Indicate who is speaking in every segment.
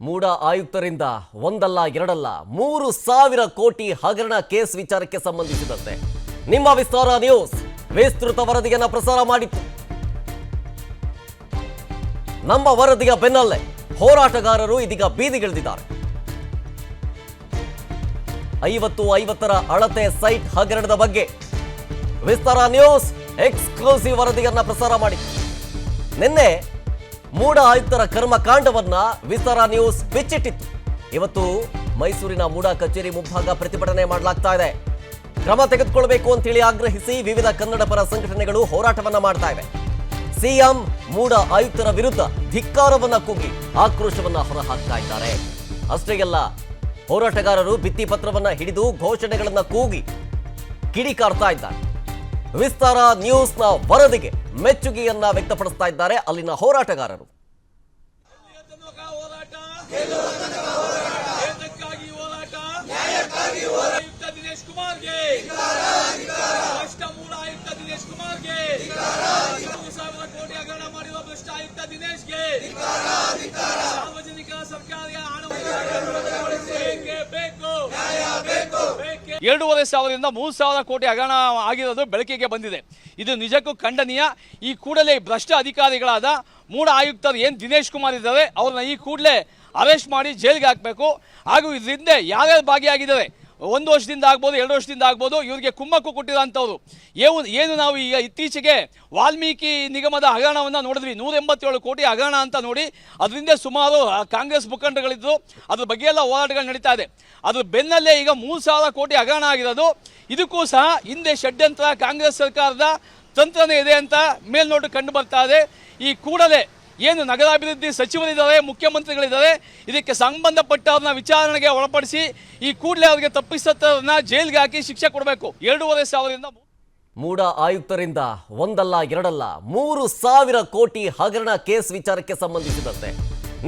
Speaker 1: ಮೂಡ ಆಯುಕ್ತರಿಂದ ಒಂದಲ್ಲ ಎರಡಲ್ಲ 3,000 ಕೋಟಿ ಹಗರಣ ಕೇಸ್ ವಿಚಾರಕ್ಕೆ ಸಂಬಂಧಿಸಿದಂತೆ ನಿಮ್ಮ ವಿಸ್ತಾರ ನ್ಯೂಸ್ ವಿಸ್ತೃತ ವರದಿಯನ್ನು ಪ್ರಸಾರ ಮಾಡಿತ್ತು. ನಮ್ಮ ವರದಿಯ ಬೆನ್ನಲ್ಲೇ ಹೋರಾಟಗಾರರು ಇದೀಗ ಬೀದಿಗಿಳಿದಿದ್ದಾರೆ. 50-50ರ ಅಳತೆ ಸೈಟ್ ಹಗರಣದ ಬಗ್ಗೆ ವಿಸ್ತಾರ ನ್ಯೂಸ್ ಎಕ್ಸ್ಕ್ಲೂಸಿವ್ ವರದಿಯನ್ನು ಪ್ರಸಾರ ಮಾಡಿತ್ತು. ನಿನ್ನೆ ಮೂಡ ಆಯುಕ್ತರ ಕರ್ಮಕಾಂಡವನ್ನ ವಿಸ್ತಾರ ನ್ಯೂಸ್ ಬಿಚ್ಚಿಟ್ಟಿತ್ತು. ಇವತ್ತು ಮೈಸೂರಿನ ಮೂಡ ಕಚೇರಿ ಮುಂಭಾಗ ಪ್ರತಿಭಟನೆ ಮಾಡಲಾಗ್ತಾ ಇದೆ. ಕ್ರಮ ತೆಗೆದುಕೊಳ್ಳಬೇಕು ಅಂತ ಹೇಳಿ ಆಗ್ರಹಿಸಿ ವಿವಿಧ ಕನ್ನಡ ಪರ ಸಂಘಟನೆಗಳು ಹೋರಾಟವನ್ನ ಮಾಡ್ತಾ ಇವೆ. ಸಿಎಂ ಮೂಡ ಆಯುಕ್ತರ ವಿರುದ್ಧ ಧಿಕ್ಕಾರವನ್ನ ಕೂಗಿ ಆಕ್ರೋಶವನ್ನ ಹೊರಹಾಕ್ತಾ ಇದ್ದಾರೆ. ಅಷ್ಟೇ ಅಲ್ಲ, ಹೋರಾಟಗಾರರು ಭಿತ್ತಿ ಪತ್ರವನ್ನ ಹಿಡಿದು ಘೋಷಣೆಗಳನ್ನ ಕೂಗಿ ಕಿಡಿಕಾರ್ತಾ ಇದ್ದಾರೆ. ವಿಸ್ತಾರ ನ್ಯೂಸ್ನ ವರದಿಗೆ ಮೆಚ್ಚುಗೆಯನ್ನ ವ್ಯಕ್ತಪಡಿಸ್ತಾ ಇದ್ದಾರೆ ಅಲ್ಲಿನ ಹೋರಾಟಗಾರರು.
Speaker 2: ಎರಡೂವರೆ ಸಾವಿರದಿಂದ 3,000 ಕೋಟಿ ಹಗರಣ ಆಗಿರೋದು ಬೆಳಕಿಗೆ ಬಂದಿದೆ. ಇದು ನಿಜಕ್ಕೂ ಖಂಡನೀಯ. ಈ ಕೂಡಲೇ ಭ್ರಷ್ಟ ಅಧಿಕಾರಿಗಳಾದ ಮೂಡ ಆಯುಕ್ತರು ಏನು ದಿನೇಶ್ ಕುಮಾರ್ ಇದ್ದಾರೆ ಅವ್ರನ್ನ ಈ ಕೂಡಲೇ ಅರೆಸ್ಟ್ ಮಾಡಿ ಜೈಲಿಗೆ ಹಾಕಬೇಕು. ಹಾಗೂ ಇದರಿಂದ ಯಾರ್ಯಾರು ಭಾಗಿಯಾಗಿದ್ದಾರೆ, 1 ವರ್ಷದಿಂದ ಆಗ್ಬೋದು, 2 ವರ್ಷದಿಂದ ಆಗ್ಬೋದು, ಇವರಿಗೆ ಕುಮ್ಮಕ್ಕು ಕೊಟ್ಟಿರೋಂಥವ್ರು ಏನು ನಾವು ಈಗ ಇತ್ತೀಚೆಗೆ ವಾಲ್ಮೀಕಿ ನಿಗಮದ ಹಗರಣವನ್ನು ನೋಡಿದ್ವಿ. 187 ಕೋಟಿ ಹಗರಣ ಅಂತ ನೋಡಿ ಅದರಿಂದ ಸುಮಾರು ಕಾಂಗ್ರೆಸ್ ಮುಖಂಡಗಳಿದ್ರು. ಅದ್ರ ಬಗ್ಗೆ ಎಲ್ಲ ಹೋರಾಟಗಳು ನಡೀತಾ ಇದೆ. ಅದ್ರ ಬೆನ್ನಲ್ಲೇ ಈಗ 3,000 ಕೋಟಿ ಹಗರಣ ಆಗಿರೋದು. ಇದಕ್ಕೂ ಸಹ ಹಿಂದೆ ಷಡ್ಯಂತ್ರ ಕಾಂಗ್ರೆಸ್ ಸರ್ಕಾರದ ತಂತ್ರನೇ ಇದೆ ಅಂತ ಮೇಲ್ನೋಟ ಕಂಡು ಬರ್ತಾ ಇದೆ. ಈ ಕೂಡಲೇ ಏನು ನಗರಾಭಿವೃದ್ಧಿ ಸಚಿವರಿದ್ದಾರೆ, ಮುಖ್ಯಮಂತ್ರಿಗಳಿದ್ದಾರೆ, ಇದಕ್ಕೆ ಸಂಬಂಧಪಟ್ಟವ್ರನ್ನ ವಿಚಾರಣೆಗೆ ಒಳಪಡಿಸಿ ಈ ಕೂಡಲೇ ಅವರಿಗೆ ತಪ್ಪಿಸತ್ತವ್ರನ್ನ ಜೈಲಿಗೆ ಹಾಕಿ ಶಿಕ್ಷೆ ಕೊಡಬೇಕು. 2,500 ಸಾವಿರದಿಂದ
Speaker 1: ಮೂಡ ಆಯುಕ್ತರಿಂದ ಒಂದಲ್ಲ ಎರಡಲ್ಲ 3,000 ಕೋಟಿ ಹಗರಣ ಕೇಸ್ ವಿಚಾರಕ್ಕೆ ಸಂಬಂಧಿಸಿದಂತೆ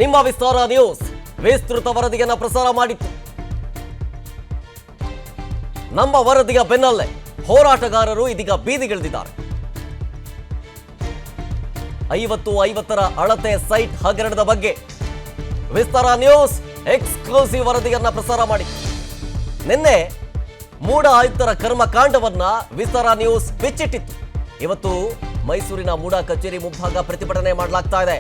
Speaker 1: ನಿಮ್ಮ ವಿಸ್ತಾರ ನ್ಯೂಸ್ ವಿಸ್ತೃತ ವರದಿಯನ್ನು ಪ್ರಸಾರ ಮಾಡಿತ್ತು. ನಮ್ಮ ವರದಿಯ ಬೆನ್ನಲ್ಲೇ ಹೋರಾಟಗಾರರು ಇದೀಗ ಬೀದಿಗಿಳಿದಿದ್ದಾರೆ. 50-50ರ ಅಳತೆ ಸೈಟ್ ಹಗರಣದ ಬಗ್ಗೆ ವಿಸ್ತಾರ ನ್ಯೂಸ್ ಎಕ್ಸ್ಕ್ಲೂಸಿವ್ ವರದಿಯನ್ನ ಪ್ರಸಾರ ಮಾಡಿತ್ತು. ನಿನ್ನೆ ಮೂಡ ಆಯುಕ್ತರ ಕರ್ಮಕಾಂಡವನ್ನ ವಿಸ್ತಾರ ನ್ಯೂಸ್ ಬಿಚ್ಚಿಟ್ಟಿತ್ತು. ಇವತ್ತು ಮೈಸೂರಿನ ಮೂಡ ಕಚೇರಿ ಮುಂಭಾಗ ಪ್ರತಿಭಟನೆ ಮಾಡಲಾಗ್ತಾ ಇದೆ.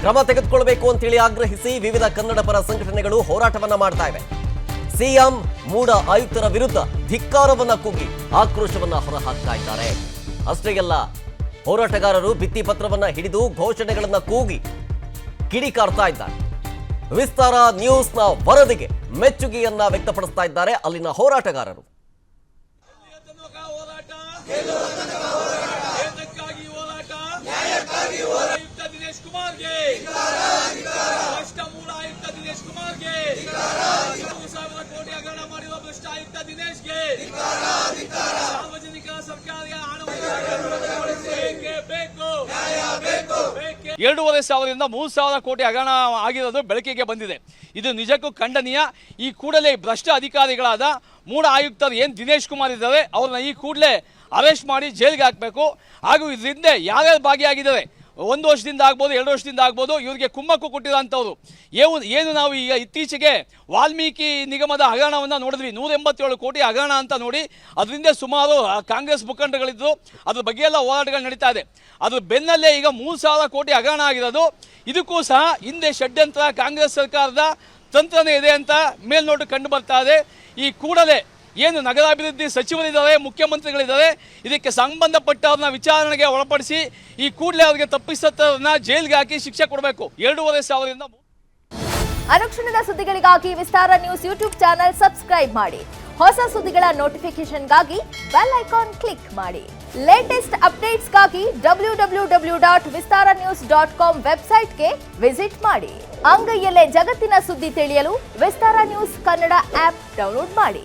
Speaker 1: ಕ್ರಮ ತೆಗೆದುಕೊಳ್ಳಬೇಕು ಅಂತ ಹೇಳಿ ಆಗ್ರಹಿಸಿ ವಿವಿಧ ಕನ್ನಡ ಪರ ಸಂಘಟನೆಗಳು ಹೋರಾಟವನ್ನ ಮಾಡ್ತಾ ಇವೆ. ಸಿಎಂ ಮೂಡ ಆಯುಕ್ತರ ವಿರುದ್ಧ ಧಿಕ್ಕಾರವನ್ನ ಕೂಗಿ ಆಕ್ರೋಶವನ್ನ ಹೊರಹಾಕ್ತಾ ಇದ್ದಾರೆ. ಅಷ್ಟೇ ಅಲ್ಲ, ಹೋರಾಟಗಾರರು ಭಿತ್ತಿ ಪತ್ರವನ್ನ ಹಿಡಿದು ಘೋಷಣೆಗಳನ್ನ ಕೂಗಿ ಕಿಡಿಕಾರ್ತಾ ಇದ್ದಾರೆ. ವಿಸ್ತಾರ ನ್ಯೂಸ್ನ ವರದಿಗೆ ಮೆಚ್ಚುಗೆಯನ್ನ ವ್ಯಕ್ತಪಡಿಸ್ತಾ ಇದ್ದಾರೆ ಅಲ್ಲಿನ ಹೋರಾಟಗಾರರು.
Speaker 2: ಎರಡೂವರೆ ಸಾವಿರದಿಂದ 3,000 ಕೋಟಿ ಹಗರಣ ಆಗಿರೋದು ಬೆಳಕಿಗೆ ಬಂದಿದೆ. ಇದು ನಿಜಕ್ಕೂ ಖಂಡನೀಯ. ಈ ಕೂಡಲೇ ಭ್ರಷ್ಟ ಅಧಿಕಾರಿಗಳಾದ ಮೂಡ ಆಯುಕ್ತರು ಏನು ದಿನೇಶ್ ಕುಮಾರ್ ಇದ್ದಾರೆ ಅವ್ರನ್ನ ಈ ಕೂಡಲೇ ಅರೆಸ್ಟ್ ಮಾಡಿ ಜೈಲಿಗೆ ಹಾಕಬೇಕು. ಹಾಗೂ ಇದರಿಂದ ಯಾರ್ಯಾರು ಭಾಗಿಯಾಗಿದ್ದಾರೆ, 1 ವರ್ಷದಿಂದ ಆಗ್ಬೋದು, 2 ವರ್ಷದಿಂದ ಆಗ್ಬೋದು, ಇವರಿಗೆ ಕುಮ್ಮಕ್ಕು ಕೊಟ್ಟಿರೋಂಥವ್ರು ಏನು ನಾವು ಈಗ ಇತ್ತೀಚೆಗೆ ವಾಲ್ಮೀಕಿ ನಿಗಮದ ಹಗರಣವನ್ನು ನೋಡಿದ್ವಿ. 187 ಕೋಟಿ ಹಗರಣ ಅಂತ ನೋಡಿ ಅದರಿಂದ ಸುಮಾರು ಕಾಂಗ್ರೆಸ್ ಮುಖಂಡಗಳಿದ್ರು. ಅದ್ರ ಬಗ್ಗೆ ಎಲ್ಲ ಹೋರಾಟಗಳು ನಡೀತಾ ಇದೆ. ಅದ್ರ ಬೆನ್ನಲ್ಲೇ ಈಗ 3,000 ಕೋಟಿ ಹಗರಣ ಆಗಿರೋದು. ಇದಕ್ಕೂ ಸಹ ಹಿಂದೆ ಷಡ್ಯಂತ್ರ ಕಾಂಗ್ರೆಸ್ ಸರ್ಕಾರದ ತಂತ್ರನೇ ಇದೆ ಅಂತ ಮೇಲ್ನೋಟ ಕಂಡು ಬರ್ತಾ ಇದೆ. ಈ ಕೂಡಲೇ ಏನು ನಗರಾಭಿವೃದ್ಧಿ ಸಚಿವರಿದ್ದಾರೆ, ಮುಖ್ಯಮಂತ್ರಿಗಳಿದ್ದಾರೆ, ಇದಕ್ಕೆ ಸಂಬಂಧಪಟ್ಟವ್ರನ್ನ ವಿಚಾರಣೆಗೆ ಒಳಪಡಿಸಿ ಈ ಕೂಡಲೇ ಅವರಿಗೆ ತಪ್ಪಿಸತ್ತವ್ರನ್ನ ಜೈಲಿಗೆ ಹಾಕಿ ಶಿಕ್ಷೆ ಕೊಡಬೇಕು. 2,500 ಸಾವಿರದಿಂದ
Speaker 3: ಅನುಕ್ಷಣದ ಸುದ್ದಿಗಳಿಗಾಗಿ ವಿಸ್ತಾರ ನ್ಯೂಸ್ ಯೂಟ್ಯೂಬ್ ಚಾನೆಲ್ ಸಬ್ಸ್ಕ್ರೈಬ್ ಮಾಡಿ. ಹೊಸ ಸುದ್ದಿಗಳ ನೋಟಿಫಿಕೇಶನ್ಗಾಗಿ ಬೆಲ್ ಐಕಾನ್ ಕ್ಲಿಕ್ ಮಾಡಿ. ಲೇಟೆಸ್ಟ್ ಅಪ್ಡೇಟ್ಸ್ಗಾಗಿ www.vistaranews.com ವೆಬ್ಸೈಟ್ಗೆ ವಿಸಿಟ್ ಮಾಡಿ. ಅಂಗೈಯಲ್ಲೇ ಜಗತ್ತಿನ ಸುದ್ದಿ ತಿಳಿಯಲು ವಿಸ್ತಾರ ನ್ಯೂಸ್ ಕನ್ನಡ ಆಪ್ ಡೌನ್ಲೋಡ್ ಮಾಡಿ.